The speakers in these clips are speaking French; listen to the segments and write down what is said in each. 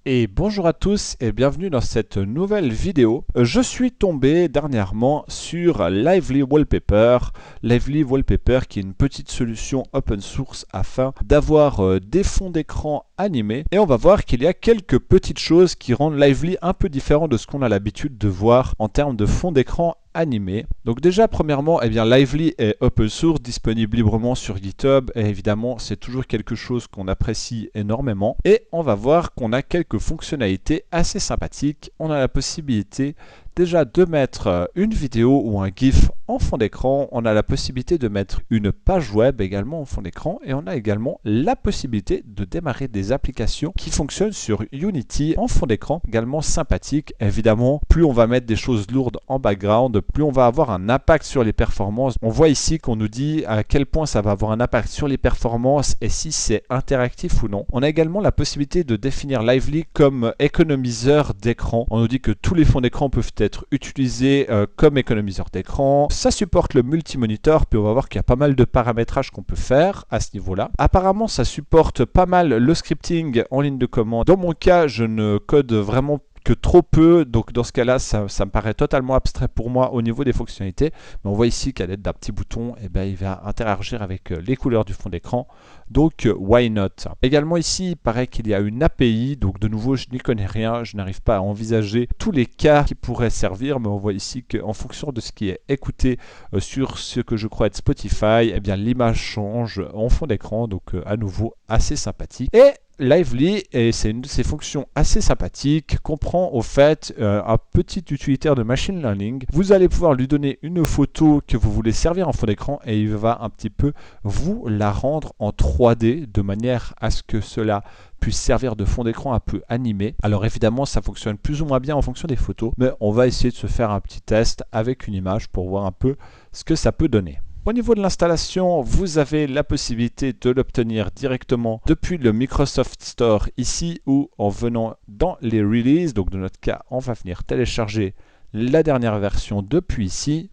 Et bonjour à tous et bienvenue dans cette nouvelle vidéo. Je suis tombé dernièrement sur Lively Wallpaper. Lively Wallpaper qui est une petite solution open source afin d'avoir des fonds d'écran animés. Et on va voir qu'il y a quelques petites choses qui rendent Lively un peu différent de ce qu'on a l'habitude de voir en termes de fonds d'écran animé. Donc déjà premièrement, Lively est open source, disponible librement sur GitHub et évidemment c'est toujours quelque chose qu'on apprécie énormément. Et on va voir qu'on a quelques fonctionnalités assez sympathiques. On a la possibilité déjà de mettre une vidéo ou un GIF en fond d'écran. On a la possibilité de mettre une page web également en fond d'écran et on a également la possibilité de démarrer des applications qui fonctionnent sur Unity en fond d'écran, également sympathique. Évidemment, plus on va mettre des choses lourdes en background, plus on va avoir un impact sur les performances. On voit ici qu'on nous dit à quel point ça va avoir un impact sur les performances et si c'est interactif ou non. On a également la possibilité de définir Lively comme économiseur d'écran. On nous dit que tous les fonds d'écran peuvent être utilisés comme économiseur d'écran. Ça supporte le multimoniteur, puis on va voir qu'il y a pas mal de paramétrages qu'on peut faire à ce niveau-là. Apparemment, ça supporte pas mal le scripting en ligne de commande. Dans mon cas, je ne code vraiment que trop peu, donc dans ce cas là ça me paraît totalement abstrait pour moi au niveau des fonctionnalités, mais on voit ici qu'à l'aide d'un petit bouton il va interagir avec les couleurs du fond d'écran, donc why not. Également ici il paraît qu'il y a une API, donc de nouveau je n'y connais rien, je n'arrive pas à envisager tous les cas qui pourraient servir, mais on voit ici qu'en fonction de ce qui est écouté sur ce que je crois être Spotify, l'image change en fond d'écran, donc à nouveau assez sympathique. Et Lively, et c'est une de ces fonctions assez sympathiques, comprend au fait un petit utilitaire de machine learning. Vous allez pouvoir lui donner une photo que vous voulez servir en fond d'écran et il va un petit peu vous la rendre en 3D de manière à ce que cela puisse servir de fond d'écran un peu animé. Alors évidemment ça fonctionne plus ou moins bien en fonction des photos, mais on va essayer de se faire un petit test avec une image pour voir un peu ce que ça peut donner. Au niveau de l'installation, vous avez la possibilité de l'obtenir directement depuis le Microsoft Store ici ou en venant dans les releases. Donc dans notre cas, on va venir télécharger la dernière version depuis ici.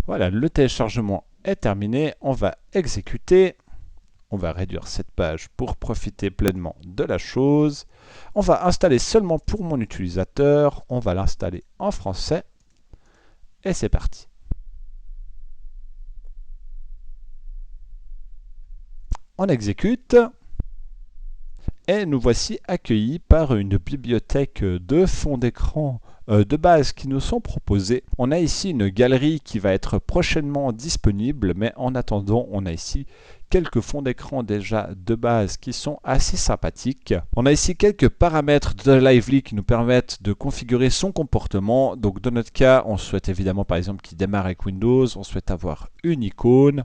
Voilà, le téléchargement est terminé. On va exécuter. On va réduire cette page pour profiter pleinement de la chose. On va installer seulement pour mon utilisateur. On va l'installer en français. Et c'est parti. On exécute et nous voici accueillis par une bibliothèque de fonds d'écran de base qui nous sont proposés. On a ici une galerie qui va être prochainement disponible, mais en attendant, on a ici quelques fonds d'écran déjà de base qui sont assez sympathiques. On a ici quelques paramètres de Lively qui nous permettent de configurer son comportement. Donc dans notre cas, on souhaite évidemment par exemple qu'il démarre avec Windows, on souhaite avoir une icône.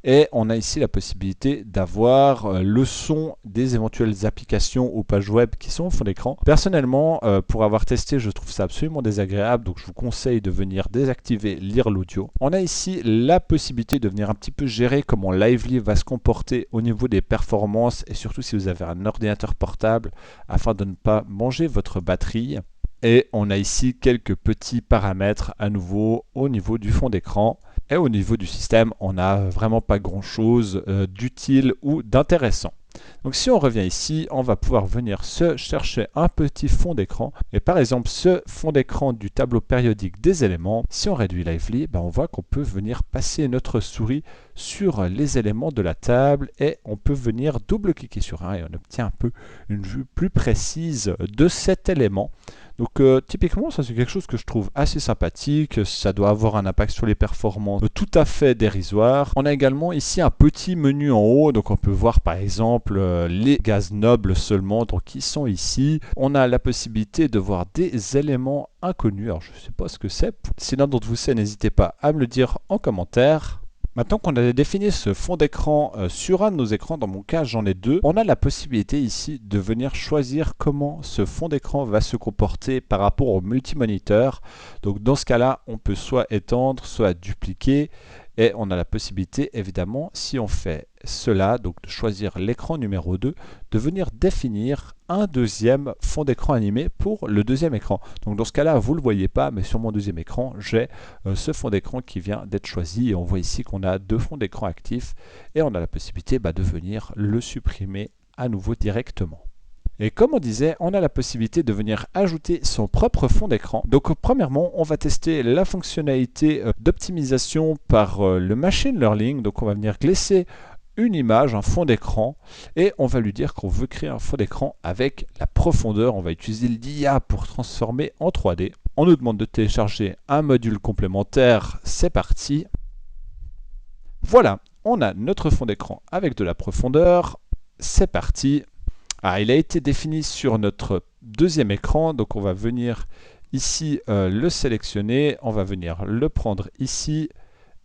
Et on a ici la possibilité d'avoir le son des éventuelles applications ou pages web qui sont au fond d'écran. Personnellement, pour avoir testé, je trouve ça absolument désagréable, donc je vous conseille de venir désactiver lire l'audio. On a ici la possibilité de venir un petit peu gérer comment Lively va se comporter au niveau des performances et surtout si vous avez un ordinateur portable afin de ne pas manger votre batterie. Et on a ici quelques petits paramètres à nouveau au niveau du fond d'écran. Et au niveau du système, on n'a vraiment pas grand chose d'utile ou d'intéressant. Donc si on revient ici, on va pouvoir venir se chercher un petit fond d'écran. Et par exemple, ce fond d'écran du tableau périodique des éléments, si on réduit Lively, on voit qu'on peut venir passer notre souris sur les éléments de la table et on peut venir double-cliquer sur un et on obtient un peu une vue plus précise de cet élément. Donc typiquement ça c'est quelque chose que je trouve assez sympathique, ça doit avoir un impact sur les performances tout à fait dérisoire. On a également ici un petit menu en haut, donc on peut voir par exemple les gaz nobles seulement, donc ils sont ici. On a la possibilité de voir des éléments inconnus, alors je ne sais pas ce que c'est. Si l'un d'entre vous sait, n'hésitez pas à me le dire en commentaire. Maintenant qu'on a défini ce fond d'écran sur un de nos écrans, dans mon cas j'en ai deux, on a la possibilité ici de venir choisir comment ce fond d'écran va se comporter par rapport au multimoniteur. Donc dans ce cas-là, on peut soit étendre, soit dupliquer. Et on a la possibilité, évidemment, si on fait cela, donc de choisir l'écran numéro 2, de venir définir un deuxième fond d'écran animé pour le deuxième écran. Donc dans ce cas-là, vous ne le voyez pas, mais sur mon deuxième écran, j'ai ce fond d'écran qui vient d'être choisi. Et on voit ici qu'on a deux fonds d'écran actifs et on a la possibilité de venir le supprimer à nouveau directement. Et comme on disait, on a la possibilité de venir ajouter son propre fond d'écran. Donc premièrement, on va tester la fonctionnalité d'optimisation par le machine learning. Donc on va venir glisser une image, un fond d'écran, et on va lui dire qu'on veut créer un fond d'écran avec la profondeur. On va utiliser l'IA pour transformer en 3D. On nous demande de télécharger un module complémentaire, c'est parti. Voilà, on a notre fond d'écran avec de la profondeur, c'est parti. Ah, il a été défini sur notre deuxième écran, donc on va venir ici le sélectionner, on va venir le prendre ici,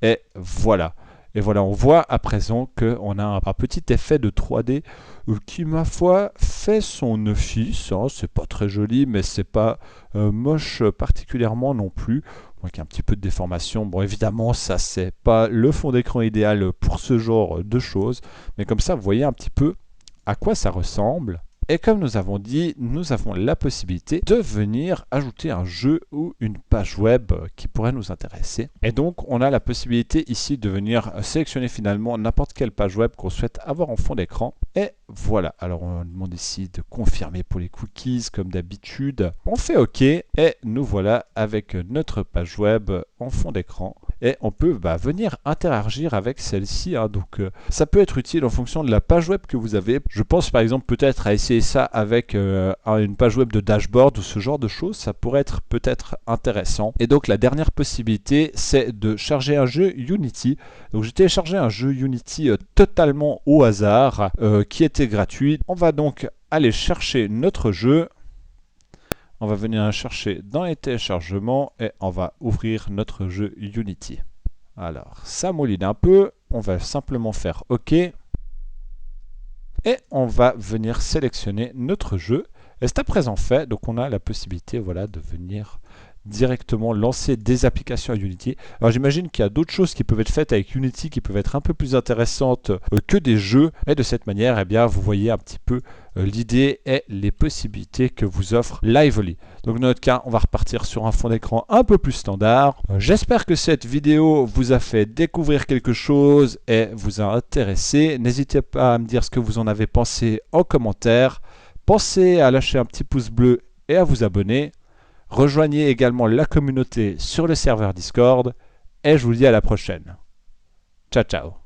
et voilà. Et voilà, on voit à présent qu'on a un petit effet de 3D qui, ma foi, fait son office. Hein. C'est pas très joli, mais c'est pas moche particulièrement non plus. Donc un petit peu de déformation. Bon, évidemment, ça, c'est pas le fond d'écran idéal pour ce genre de choses. Mais comme ça, vous voyez un petit peu à quoi ça ressemble. Et comme nous avons dit, nous avons la possibilité de venir ajouter un jeu ou une page web qui pourrait nous intéresser. Et donc, on a la possibilité ici de venir sélectionner finalement n'importe quelle page web qu'on souhaite avoir en fond d'écran. Et voilà, alors on demande ici de confirmer pour les cookies comme d'habitude. On fait OK et nous voilà avec notre page web en fond d'écran. Et on peut venir interagir avec celle-ci. Hein. Donc ça peut être utile en fonction de la page web que vous avez. Je pense par exemple peut-être à essayer ça avec une page web de dashboard ou ce genre de choses. Ça pourrait être peut-être intéressant. Et donc la dernière possibilité, c'est de charger un jeu Unity. Donc j'ai téléchargé un jeu Unity totalement au hasard qui était gratuit. On va donc aller chercher notre jeu. On va venir le chercher dans les téléchargements et on va ouvrir notre jeu Unity. Alors, ça mouline un peu. On va simplement faire OK. Et on va venir sélectionner notre jeu. Et c'est à présent fait. Donc, on a la possibilité de venir directement lancer des applications à Unity. Alors j'imagine qu'il y a d'autres choses qui peuvent être faites avec Unity qui peuvent être un peu plus intéressantes que des jeux. Et de cette manière, eh bien, vous voyez un petit peu l'idée et les possibilités que vous offre Lively. Donc dans notre cas, on va repartir sur un fond d'écran un peu plus standard. J'espère que cette vidéo vous a fait découvrir quelque chose et vous a intéressé. N'hésitez pas à me dire ce que vous en avez pensé en commentaire. Pensez à lâcher un petit pouce bleu et à vous abonner. Rejoignez également la communauté sur le serveur Discord et je vous dis à la prochaine. Ciao ciao.